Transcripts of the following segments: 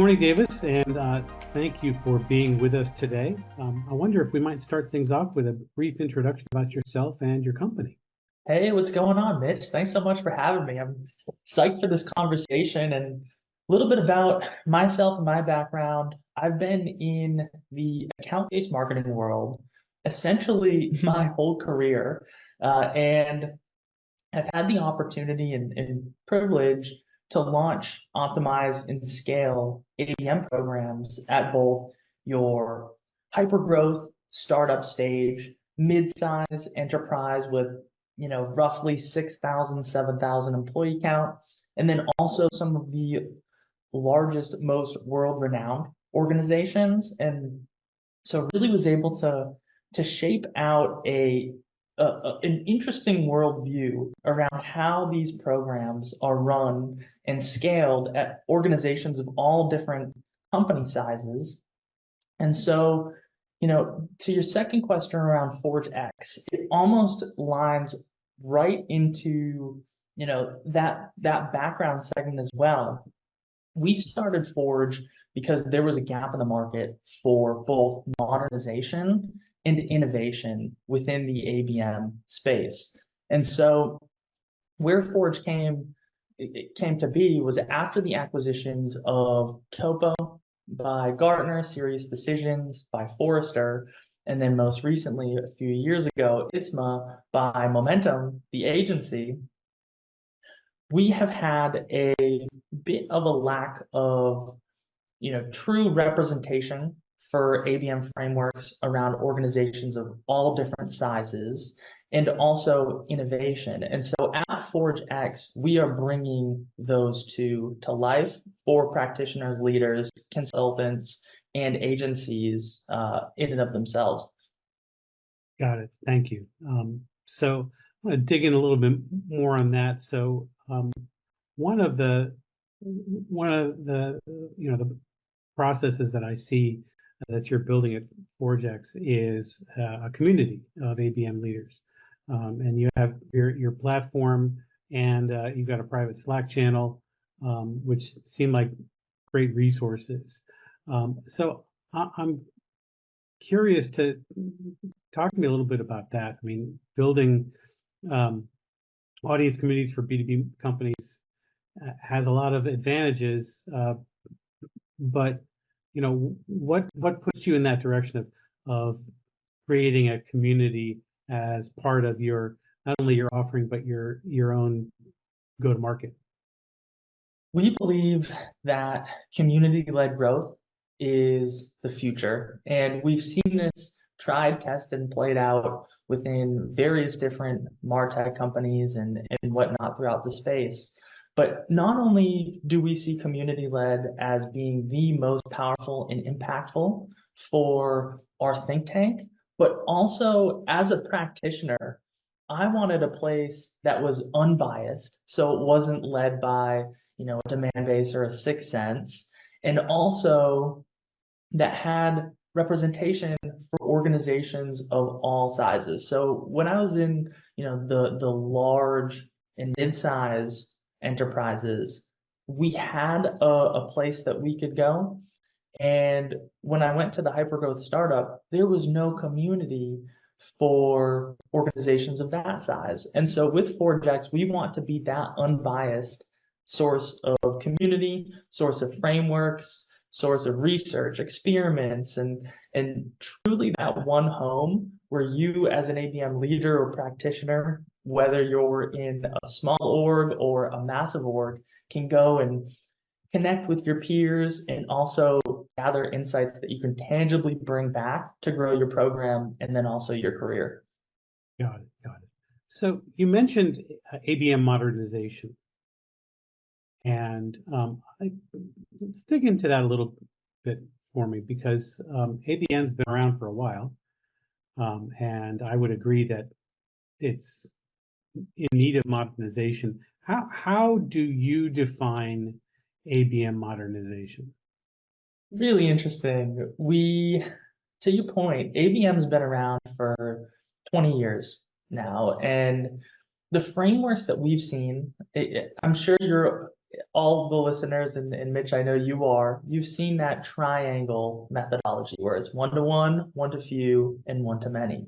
morning, Davis, and thank you for being with us today. I wonder if we might start things off with a brief introduction about yourself and your company. Hey, what's going on, Mitch? Thanks so much for having me. I'm psyched for this conversation and a little bit about myself and my background. I've been in the account-based marketing world essentially my whole career, and I've had the opportunity and privilege to launch, optimize, and scale ABM programs at both your hypergrowth startup stage, mid-size enterprise with roughly 6,000, 7,000 employee count, and then also some of the largest, most world-renowned organizations. And so really was able to shape out an interesting worldview around how these programs are run and scaled at organizations of all different company sizes. And so, to your second question around ForgeX, it almost lines right into, that background segment as well. We started Forge because there was a gap in the market for both modernization and innovation within the ABM space. And so where Forge came to be was after the acquisitions of Topo by Gartner, Serious Decisions by Forrester, and then most recently, a few years ago, ITSMA by Momentum, the agency. We have had a bit of a lack of, true representation for ABM frameworks around organizations of all different sizes and also innovation. And so at ForgeX, we are bringing those two to life for practitioners, leaders, consultants, and agencies in and of themselves. Got it. Thank you. So I want to dig in a little bit more on that. So one of the the processes that I see that you're building at ForgeX is a community of ABM leaders, and you have your platform, and you've got a private Slack channel, which seem like great resources. So I'm curious to talk to me a little bit about that. I mean, building audience communities for B2B companies has a lot of advantages, but what puts you in that direction of creating a community as part of your not only your offering but your own go-to-market? We believe that community-led growth is the future, and we've seen this tried, tested, and played out within various different MarTech companies and whatnot throughout the space. But not only do we see community-led as being the most powerful and impactful for our think tank, but also as a practitioner, I wanted a place that was unbiased, so it wasn't led by, a demand base or a sixth sense, and also that had representation for organizations of all sizes. So when I was in, the large and mid-size enterprises, we had a place that we could go. And when I went to the hypergrowth startup, there was no community for organizations of that size. And so with ForgeX, we want to be that unbiased source of community, source of frameworks, source of research, experiments, and truly that one home where you as an ABM leader or practitioner, whether you're in a small org or a massive org, can go and connect with your peers and also gather insights that you can tangibly bring back to grow your program and then also your career. Got it. So you mentioned ABM modernization. And let's dig into that a little bit for me, because ABM's been around for a while, and I would agree that it's in need of modernization. How do you define ABM modernization? Really interesting. To your point, ABM's been around for 20 years now, and the frameworks that we've seen, I'm sure you're all the listeners, and Mitch, I know you've seen that triangle methodology where it's one-to-one, one-to-few, and one-to-many.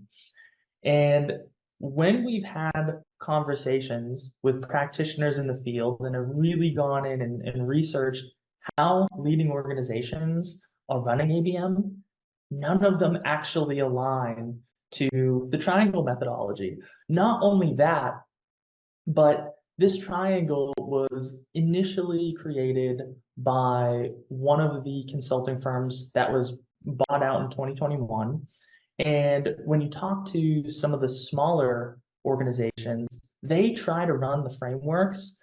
And when we've had conversations with practitioners in the field and have really gone in and researched how leading organizations are running ABM, none of them actually align to the triangle methodology. Not only that, but this triangle was initially created by one of the consulting firms that was bought out in 2021. And when you talk to some of the smaller organizations, they try to run the frameworks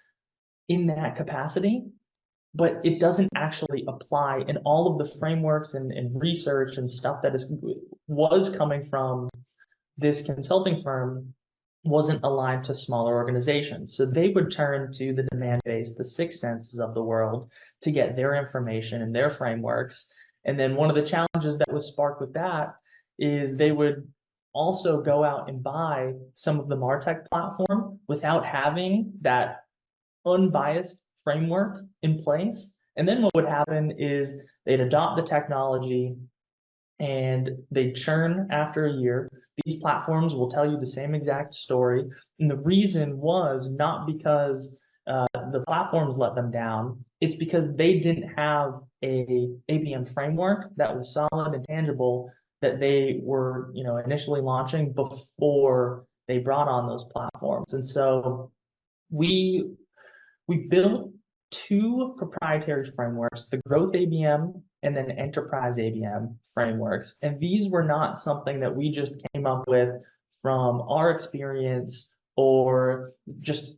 in that capacity, but it doesn't actually apply. And all of the frameworks and research and stuff that was coming from this consulting firm wasn't aligned to smaller organizations. So they would turn to the demand base, the sixth senses of the world to get their information and their frameworks. And then one of the challenges that was sparked with that is they would also go out and buy some of the MarTech platform without having that unbiased framework in place. And then what would happen is they'd adopt the technology and they churn after a year. These platforms will tell you the same exact story. And the reason was not because the platforms let them down. It's because they didn't have a ABM framework that was solid and tangible that they were, initially launching before they brought on those platforms. And so we built two proprietary frameworks, the Growth ABM and then Enterprise ABM frameworks. And these were not something that we just came up with from our experience or just,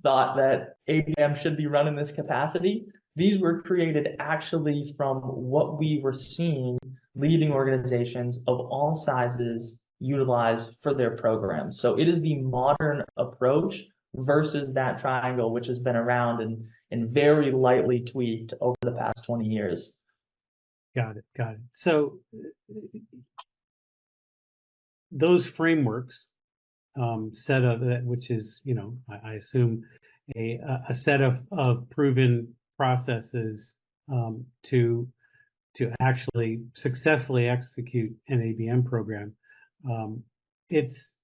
thought that ABM should be run in this capacity. These were created actually from what we were seeing leading organizations of all sizes utilize for their programs. So it is the modern approach versus that triangle, which has been around and very lightly tweaked over the past 20 years. Got it. So those frameworks, set of that, which is, I assume a set of proven processes to actually successfully execute an ABM program. That's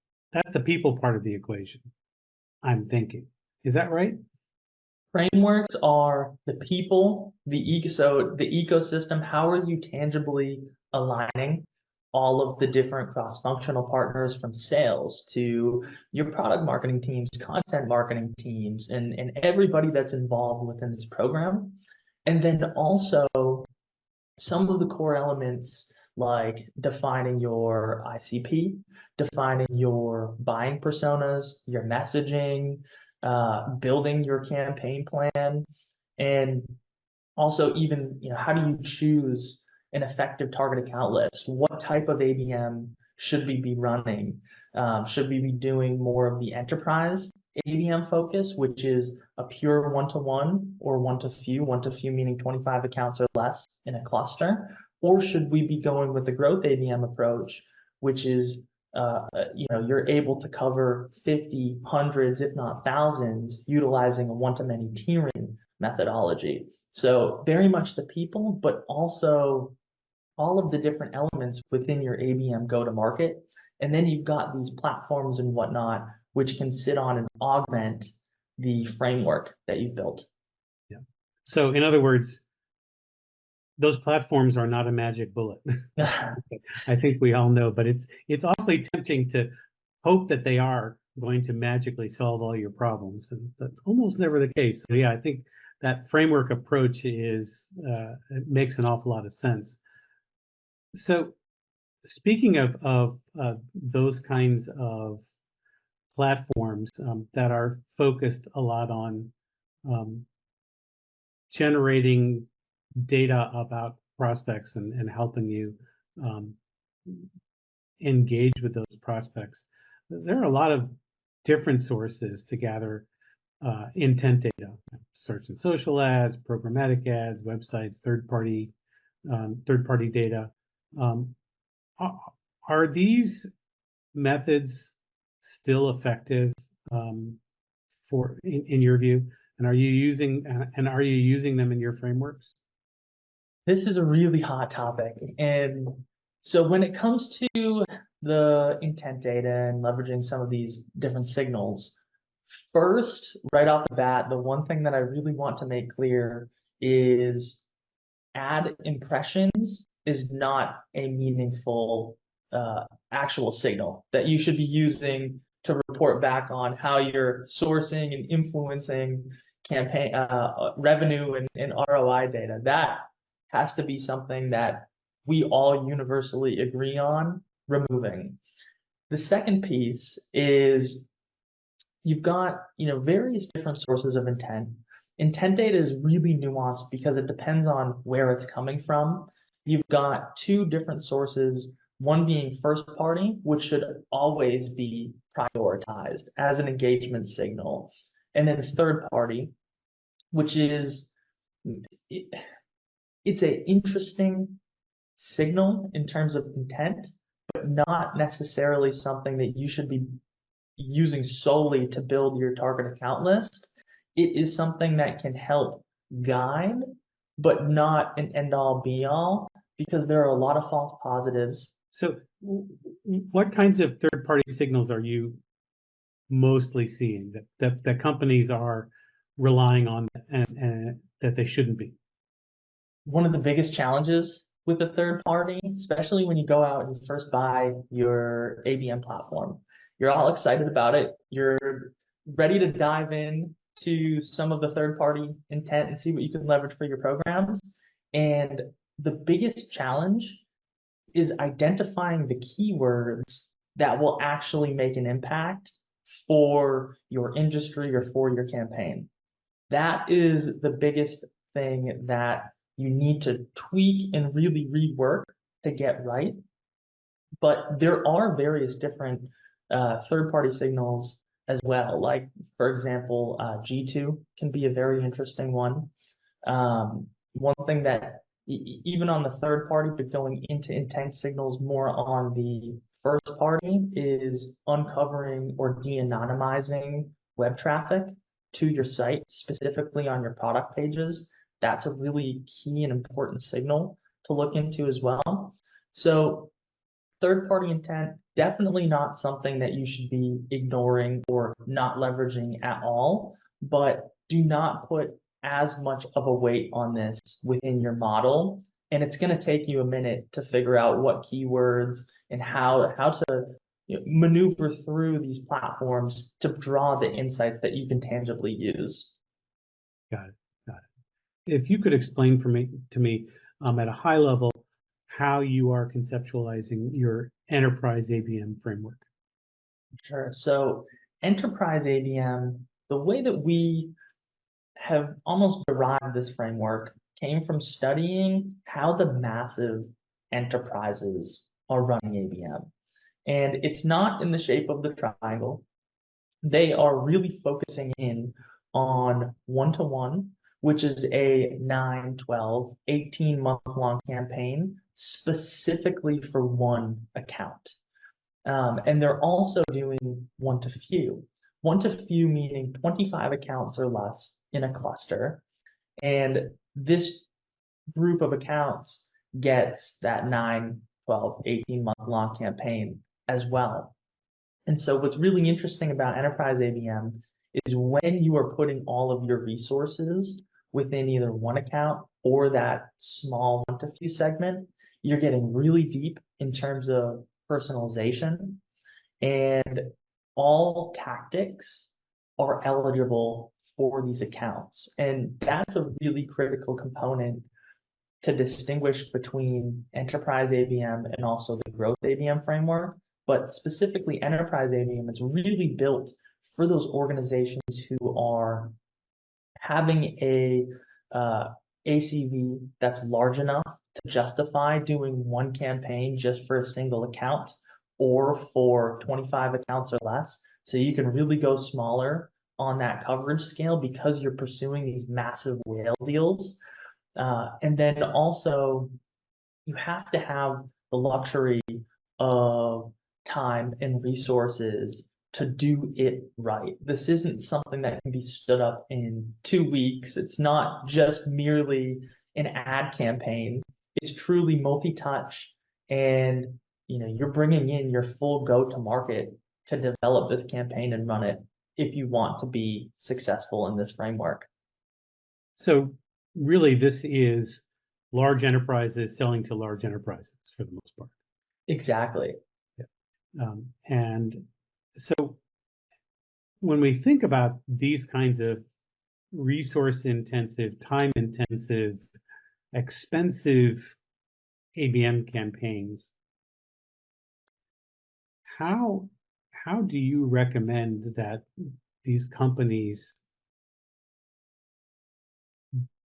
the people part of the equation, I'm thinking. Is that right? Frameworks are the people, so the ecosystem. How are you tangibly aligning all of the different cross-functional partners from sales to your product marketing teams, content marketing teams, and everybody that's involved within this program? And then also some of the core elements like defining your ICP, defining your buying personas, your messaging, building your campaign plan, and also even, how do you choose an effective target account list? What type of ABM should we be running? Should we be doing more of the enterprise ABM focus, which is a pure one-to-one or one-to-few meaning 25 accounts or less in a cluster? Or should we be going with the growth ABM approach, which is you're able to cover 50, hundreds, if not thousands, utilizing a one-to-many tiering methodology. So very much the people, but also all of the different elements within your ABM go-to-market. And then you've got these platforms and whatnot, which can sit on and augment the framework that you've built. Yeah. So in other words, those platforms are not a magic bullet. I think we all know, but it's awfully tempting to hope that they are going to magically solve all your problems, and that's almost never the case. So yeah, I think that framework approach it makes an awful lot of sense. So speaking of those kinds of platforms that are focused a lot on generating data about prospects and helping you engage with those prospects, there are a lot of different sources to gather intent data: search and social ads, programmatic ads, websites, third-party data. Are these methods still effective in your view? And are you using them in your frameworks? This is a really hot topic. And so when it comes to the intent data and leveraging some of these different signals, first, right off the bat, the one thing that I really want to make clear is ad impressions is not a meaningful actual signal that you should be using to report back on how you're sourcing and influencing campaign revenue and ROI data. That has to be something that we all universally agree on removing. The second piece is you've got, various different sources of intent. Intent data is really nuanced because it depends on where it's coming from. You've got two different sources, one being first party, which should always be prioritized as an engagement signal, and then third party, which is it's an interesting signal in terms of intent, but not necessarily something that you should be using solely to build your target account list. It is something that can help guide, but not an end all be all, because there are a lot of false positives. So what kinds of third-party signals are you mostly seeing that companies are relying on and that they shouldn't be? One of the biggest challenges with a third party, especially when you go out and first buy your ABM platform, you're all excited about it. You're ready to dive in to some of the third party intent and see what you can leverage for your programs. And the biggest challenge is identifying the keywords that will actually make an impact for your industry or for your campaign. That is the biggest thing that you need to tweak and really rework to get right. But there are various different third-party signals as well. Like, for example, G2 can be a very interesting one. One thing that even on the third party, but going into intent signals more on the first party, is uncovering or de-anonymizing web traffic to your site, specifically on your product pages. That's a really key and important signal to look into as well. So third-party intent, definitely not something that you should be ignoring or not leveraging at all, but do not put as much of a weight on this within your model. And it's going to take you a minute to figure out what keywords and how to maneuver through these platforms to draw the insights that you can tangibly use. Got it. If you could explain to me at a high level how you are conceptualizing your enterprise ABM framework. Sure. So enterprise ABM, the way that we have almost derived this framework came from studying how the massive enterprises are running ABM. And it's not in the shape of the triangle. They are really focusing in on one-to-one, which is a 9, 12, 18-month-long campaign specifically for one account. And they're also doing one-to-few. One-to-few meaning 25 accounts or less in a cluster. And this group of accounts gets that 9, 12, 18-month-long campaign as well. And so what's really interesting about enterprise ABM is when you are putting all of your resources within either one account or that small one-to-few segment, you're getting really deep in terms of personalization, and all tactics are eligible for these accounts. And that's a really critical component to distinguish between enterprise ABM and also the growth ABM framework. But specifically enterprise ABM is really built for those organizations who are having a ACV that's large enough to justify doing one campaign just for a single account or for 25 accounts or less. So you can really go smaller on that coverage scale because you're pursuing these massive whale deals. And then also you have to have the luxury of time and resources to do it right. This isn't something that can be stood up in 2 weeks. It's not just merely an ad campaign. It's truly multi-touch, and you're bringing in your full go-to-market to develop this campaign and run it if you want to be successful in this framework. So really, this is large enterprises selling to large enterprises for the most part. Exactly. And so when we think about these kinds of resource intensive, time intensive, expensive ABM campaigns, how do you recommend that these companies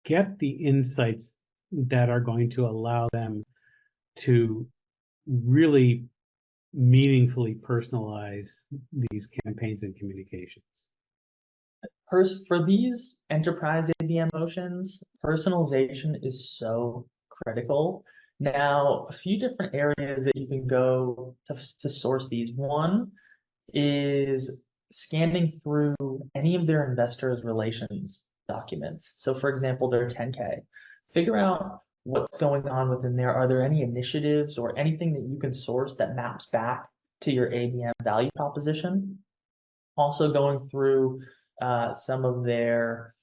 get the insights that are going to allow them to really meaningfully personalize these campaigns and communications? For these enterprise ABM motions, personalization is so critical. Now, a few different areas that you can go to source these. One is scanning through any of their investors' relations documents. So, for example, their 10K. Figure out what's going on within there. Are there any initiatives or anything that you can source that maps back to your ABM value proposition? Also going through some of their,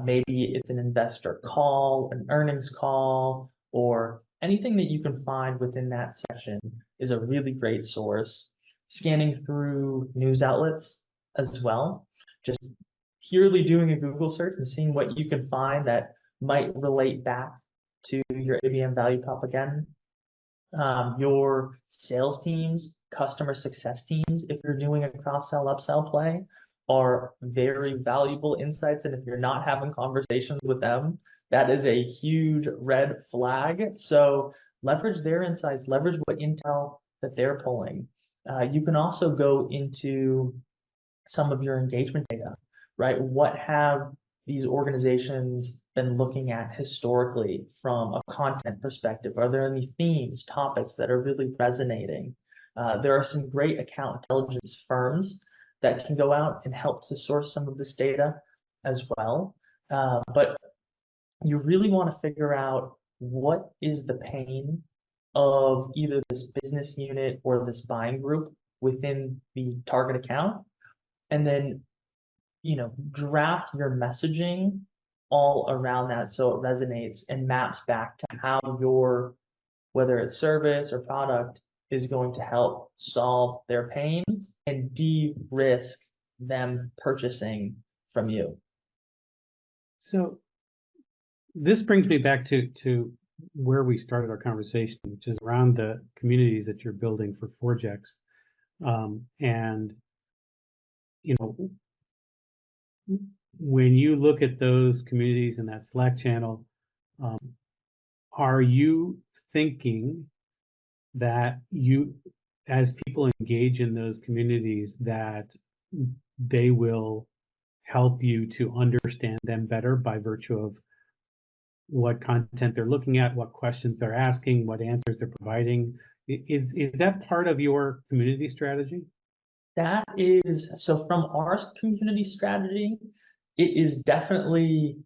maybe it's an investor call, an earnings call, or anything that you can find within that section is a really great source. Scanning through news outlets as well, just purely doing a Google search and seeing what you can find that might relate back to your ABM value prop again. Your sales teams, customer success teams, if you're doing a cross-sell, upsell play, are very valuable insights. And if you're not having conversations with them, that is a huge red flag. So leverage their insights, leverage what intel that they're pulling. You can also go into some of your engagement data, right? What have these organizations been looking at historically from a content perspective? Are there any themes, topics that are really resonating? There are some great account intelligence firms that can go out and help to source some of this data as well. But you really want to figure out what is the pain of either this business unit or this buying group within the target account, and then draft your messaging all around that so it resonates and maps back to how your, whether it's service or product, is going to help solve their pain and de-risk them purchasing from you. So this brings me back to where we started our conversation, which is around the communities that you're building for ForgeX. And when you look at those communities in that Slack channel, are you thinking that as people engage in those communities, that they will help you to understand them better by virtue of what content they're looking at, what questions they're asking, what answers they're providing? Is that part of your community strategy? That is, so from our community strategy, it is definitely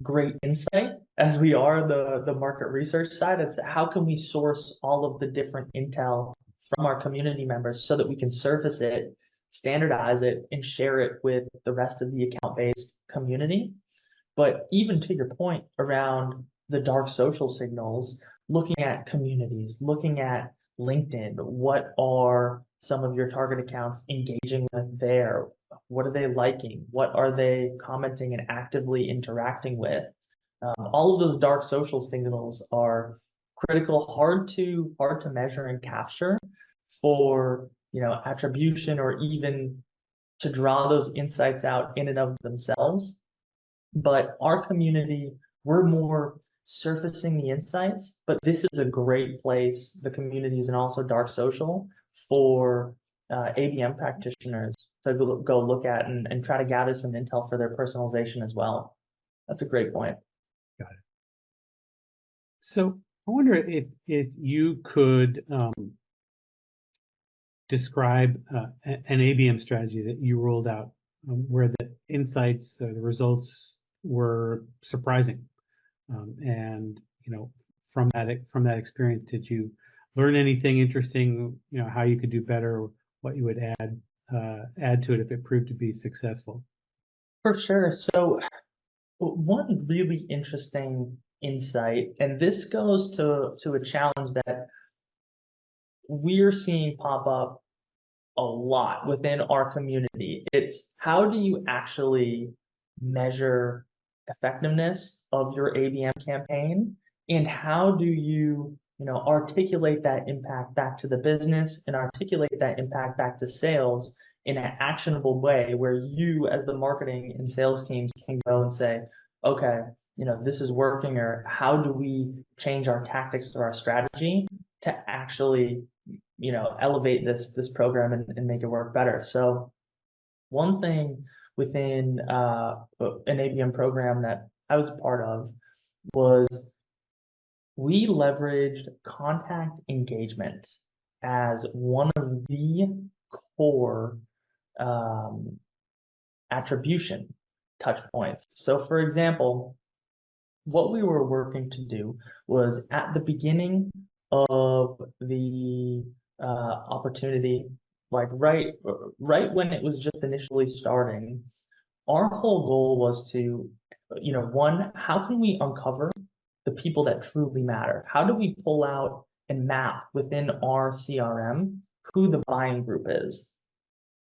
great insight, as we are the market research side. It's how can we source all of the different intel from our community members so that we can surface it, standardize it, and share it with the rest of the account-based community. But even to your point around the dark social signals, looking at communities, looking at LinkedIn, what are some of your target accounts engaging with there? What are they liking? What are they commenting and actively interacting with? All of those dark social signals are critical, hard to measure and capture for attribution, or even to draw those insights out in and of themselves. But our community, we're more surfacing the insights, but this is a great place, the communities and also dark social, for ABM practitioners to go look at and try to gather some intel for their personalization as well. That's a great point. Got it. So I wonder if you could describe an ABM strategy that you rolled out where the insights, the results were surprising, and from that experience, did you learn anything interesting? How you could do better, what you would add to it if it proved to be successful. For sure. So one really interesting insight, and this goes to a challenge that we're seeing pop up a lot within our community. It's how do you actually measure effectiveness of your ABM campaign, and how do you, articulate that impact back to the business and articulate that impact back to sales in an actionable way where you as the marketing and sales teams can go and say, okay, this is working, or how do we change our tactics or our strategy to actually elevate this program and make it work better. So one thing within an ABM program that I was a part of was we leveraged contact engagement as one of the core attribution touch points. So for example, what we were working to do was at the beginning of the opportunity, like right when it was just initially starting, our whole goal was to, one, how can we uncover the people that truly matter? How do we pull out and map within our CRM who the buying group is?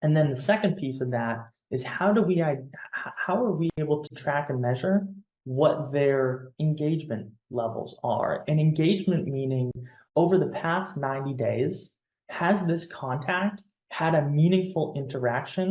And then the second piece of that is how are we able to track and measure what their engagement levels are? And engagement meaning over the past 90 days, has this contact had a meaningful interaction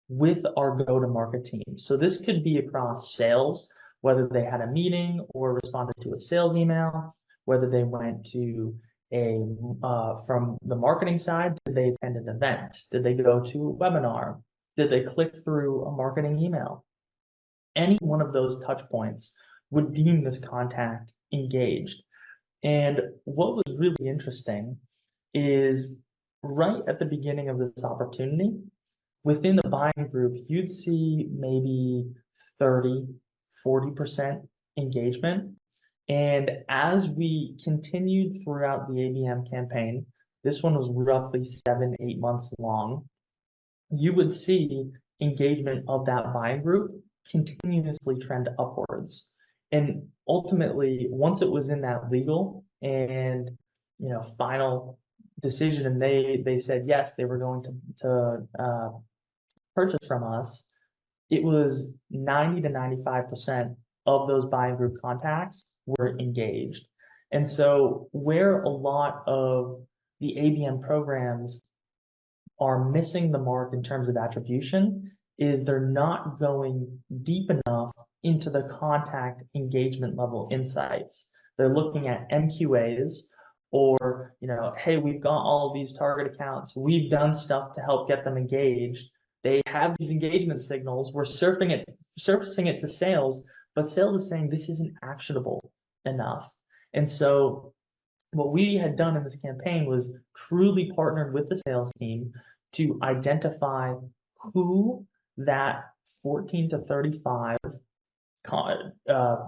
with our go-to-market team? So this could be across sales, whether they had a meeting or responded to a sales email, whether they went to from the marketing side, did they attend an event? Did they go to a webinar? Did they click through a marketing email? Any one of those touch points would deem this contact engaged. And what was really interesting is right at the beginning of this opportunity, within the buying group, you'd see maybe 30, 40% engagement. And as we continued throughout the ABM campaign, this one was roughly 7-8 months long, you would see engagement of that buying group continuously trend upwards. And ultimately, once it was in that legal and final decision, and they said yes, they were going to purchase from us, it was 90 to 95% of those buying group contacts were engaged. And so where a lot of the ABM programs are missing the mark in terms of attribution is they're not going deep enough into the contact engagement level insights. They're looking at MQAs or, hey, we've got all of these target accounts. We've done stuff to help get them engaged. They have these engagement signals. We're surfacing it to sales, but sales is saying this isn't actionable enough. And so what we had done in this campaign was truly partnered with the sales team to identify who that 14 to 35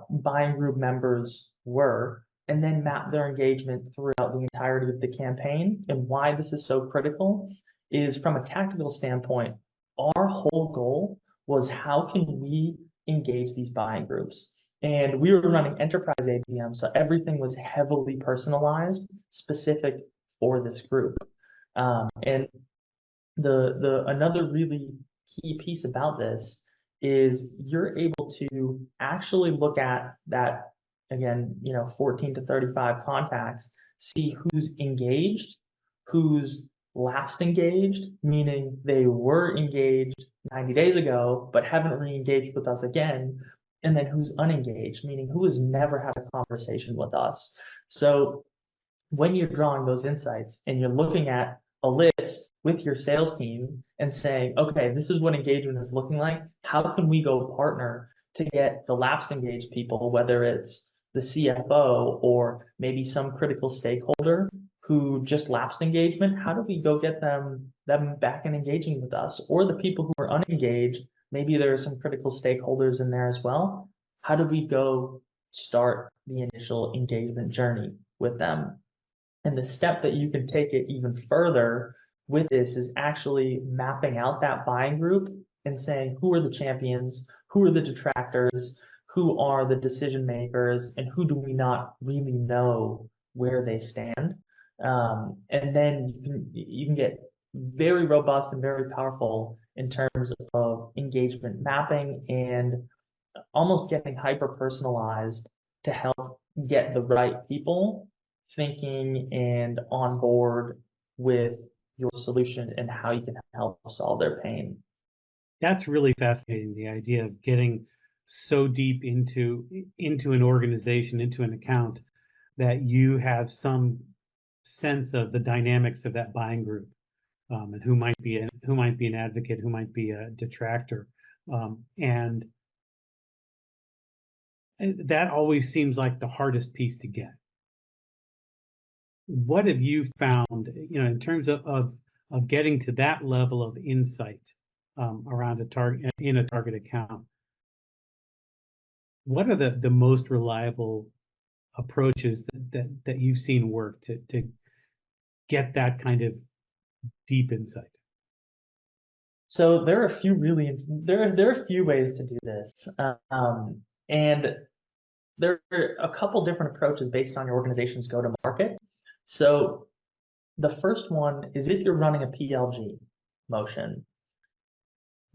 buying group members were, and then map their engagement throughout the entirety of the campaign. And why this is so critical is from a tactical standpoint, our whole goal was how can we engage these buying groups? And we were running enterprise ABM, so everything was heavily personalized, specific for this group. And the another really key piece about this is you're able to actually look at that, again, 14 to 35 contacts, see who's engaged, who's lapsed engaged, meaning they were engaged 90 days ago, but haven't re-engaged with us again, and then who's unengaged, meaning who has never had a conversation with us. So when you're drawing those insights and you're looking at a list with your sales team and saying, okay, this is what engagement is looking like, how can we go partner to get the lapsed engaged people, whether it's the CFO or maybe some critical stakeholder who just lapsed engagement, how do we go get them back and engaging with us? Or the people who are unengaged, maybe there are some critical stakeholders in there as well. How do we go start the initial engagement journey with them? And the step that you can take it even further with this is actually mapping out that buying group and saying, who are the champions, who are the detractors, who are the decision makers, and who do we not really know where they stand. And then you can get very robust and very powerful in terms of engagement mapping and almost getting hyper personalized to help get the right people thinking and on board with your solution and how you can help solve their pain. That's really fascinating. The idea of getting so deep into an organization, into an account, that you have some sense of the dynamics of that buying group, and who might be an advocate, who might be a detractor, and that always seems like the hardest piece to get. What have you found, in terms of getting to that level of insight around a target account? What are the most reliable approaches that you've seen work to get that kind of deep insight? So there are a few there are a few ways to do this, and there are a couple different approaches based on your organization's go-to-market. So the first one is if you're running a PLG motion,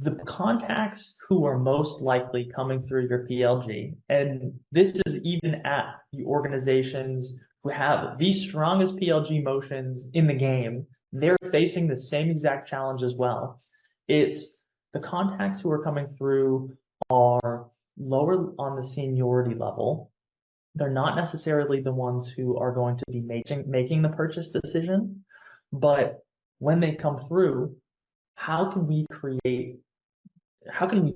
the contacts who are most likely coming through your PLG, and this is even at the organizations who have the strongest PLG motions in the game, they're facing the same exact challenge as well. It's the contacts who are coming through are lower on the seniority level. They're not necessarily the ones who are going to be making the purchase decision, but when they come through, how can we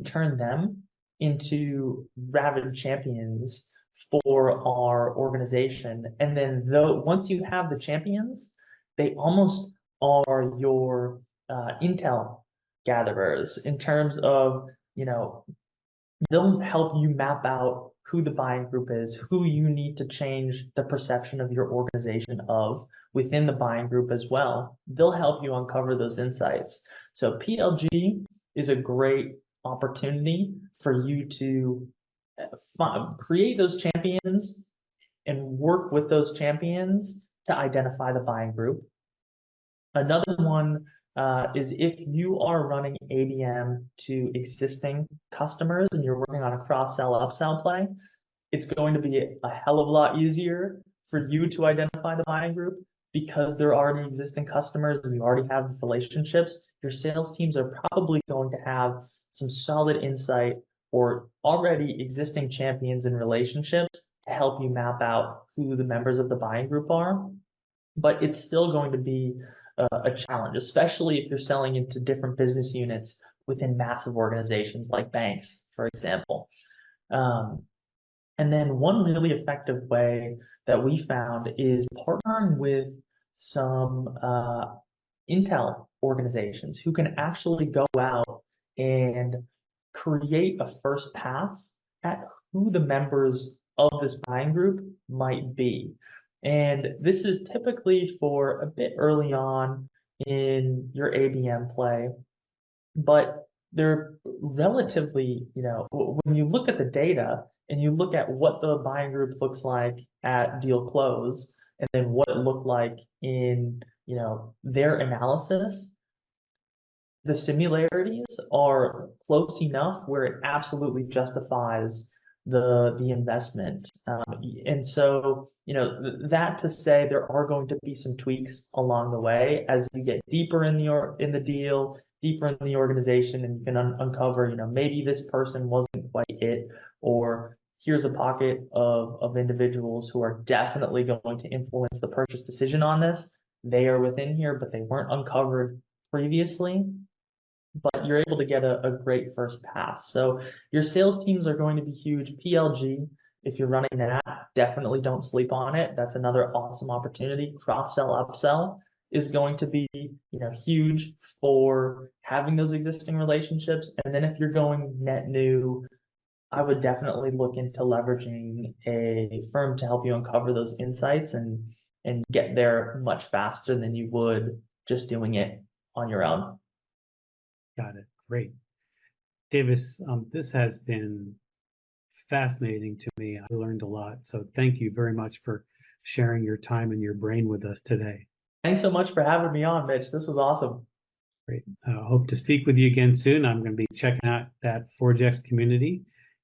turn them into rabid champions for our organization? And then once you have the champions, they almost are your intel gatherers in terms of, they'll help you map out who the buying group is, who you need to change the perception of your organization of within the buying group as well. They'll help you uncover those insights. So PLG is a great opportunity for you to create those champions and work with those champions to identify the buying group. Another one is if you are running ABM to existing customers and you're working on a cross-sell, upsell play, it's going to be a hell of a lot easier for you to identify the buying group because they're already existing customers and you already have relationships. Your sales teams are probably going to have some solid insight or already existing champions and relationships to help you map out who the members of the buying group are. But it's still going to be a challenge, especially if you're selling into different business units within massive organizations like banks, for example. And then one really effective way that we found is partnering with some intel organizations who can actually go out and create a first pass at who the members of this buying group might be. And this is typically for a bit early on in your ABM play, but they're relatively, when you look at the data and you look at what the buying group looks like at deal close, and then what it looked like in, their analysis, the similarities are close enough where it absolutely justifies the investment. And so, that to say there are going to be some tweaks along the way as you get deeper in the deal, deeper in the organization, and you can uncover, maybe this person wasn't quite it, or here's a pocket of individuals who are definitely going to influence the purchase decision on this. They are within here, but they weren't uncovered previously. But you're able to get a great first pass. So your sales teams are going to be huge. PLG If you're running that, definitely don't sleep on it. That's another awesome opportunity. Cross-sell, upsell is going to be, huge for having those existing relationships. And then if you're going net new, I would definitely look into leveraging a firm to help you uncover those insights and get there much faster than you would just doing it on your own. Got it. Great. Davis, this has been fascinating to me. I learned a lot. So thank you very much for sharing your time and your brain with us today. Thanks so much for having me on, Mitch. This was awesome. Great. Hope to speak with you again soon. I'm going to be checking out that ForgeX community.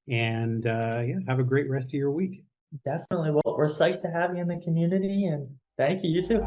And yeah, have a great rest of your week. Definitely. Well, we're psyched to have you in the community, and thank you. You too.